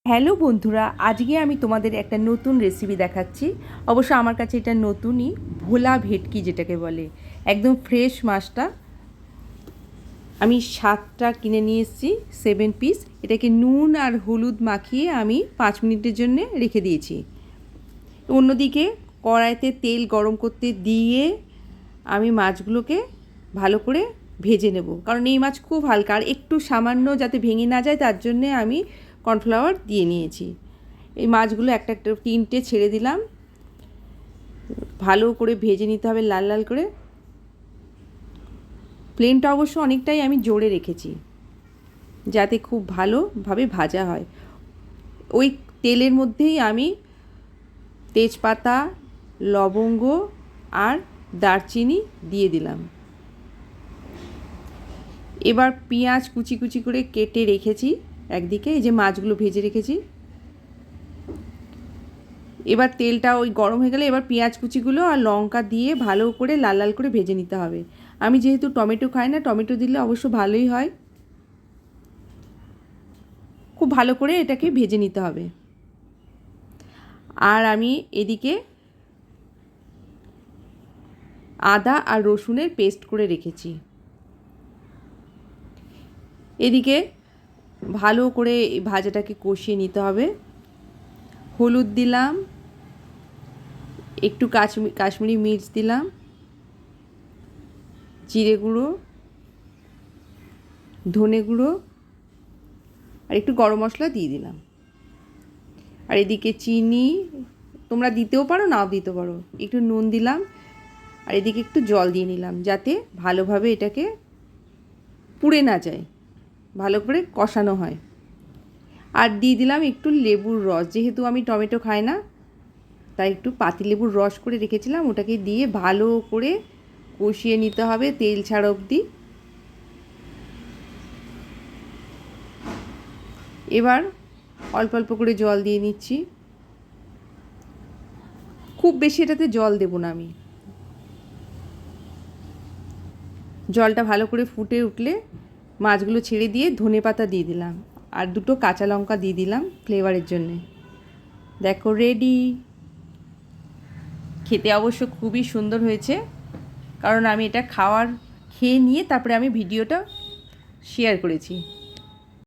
Hello বন্ধুরা, আজকে আমি তোমাদের একটা নতুন রেসিপি দেখাচ্ছি। অবশ্য আমার কাছে এটা নতুনই, ভোলা ভেটকি যেটাকে বলে। একদম ফ্রেশ মাছটা আমি 7টা কিনে নিয়ে এসেছি, 7 পিস। এটাকে নুন আর হলুদ মাখিয়ে আমি 5 মিনিটের জন্য রেখে দিয়েছি। অন্যদিকে কড়াইতে তেল গরম করতে দিয়ে আমি মাছগুলোকে ভালো করে ভেজে নেব, কারণ এই মাছ খুব হালকা, আর একটু সামান্য যাতে ভেঙে না যায় তার জন্যে আমি কর্নফ্লাওয়ার দিয়ে নিয়েছি। এই মাছগুলো একটা একটা 3টে ছেড়ে দিলাম, ভালো করে ভেজে নিতে হবে লাল লাল করে। ফ্লেমটা অবশ্য অনেকটাই আমি জোরে রেখেছি যাতে খুব ভালোভাবে ভাজা হয়। ওই তেলের মধ্যেই আমি তেজপাতা, লবঙ্গ আর দারচিনি দিয়ে দিলাম। এবার পেঁয়াজ কুচি কুচি করে কেটে রেখেছি একদিকে, এই যে মাছগুলো ভেজে রেখেছি। এবার তেলটা ওই গরম হয়ে গেলে এবার পেঁয়াজ কুচিগুলো আর লঙ্কা দিয়ে ভালো করে লাল লাল করে ভেজে নিতে হবে। আমি যেহেতু টমেটো খাই না, টমেটো দিলে অবশ্য ভালোই হয়। খুব ভালো করে এটাকে ভেজে নিতে হবে। আর আমি এদিকে আদা আর রসুনের পেস্ট করে রেখেছি। এদিকে ভালো করে ভাজাটাকে কষিয়ে নিতে হবে। হলুদ দিলাম, একটু কাশ্মীরি মির্চ দিলাম, জিরে গুঁড়ো, ধনে গুঁড়ো আর একটু গরম মশলা দিয়ে দিলাম। আর এদিকে চিনি তোমরা দিতেও পারো, নাও দিতে পারো। একটু নুন দিলাম, আর এদিকে একটু জল দিয়ে নিলাম যাতে ভালোভাবে এটাকে পুড়ে না যায়, ভালো করে কষানো হয়। আর দিয়ে দিলাম একটু লেবুর রস, যেহেতু আমি টমেটো খাই না তাই একটু পাতিলেবুর রস করে রেখেছিলাম, ওটাকে দিয়ে ভালো করে কষিয়ে নিতে হবে তেল ছাড়া অবধি। এবার অল্প অল্প করে জল দিয়ে নিচ্ছি, খুব বেশি এটাতে জল দেব না আমি। জলটা ভালো করে ফুটে উঠলে মাছগুলো ছেড়ে দিয়ে ধনেপাতা দিয়ে দিলাম, আর 2টো কাঁচা লঙ্কা দিয়ে দিলাম ফ্লেভারের জন্যে। দেখো রেডি। খেতে অবশ্য খুবই সুন্দর হয়েছে, কারণ আমি এটা খেয়ে নিয়ে তারপরে আমি ভিডিওটা শেয়ার করেছি।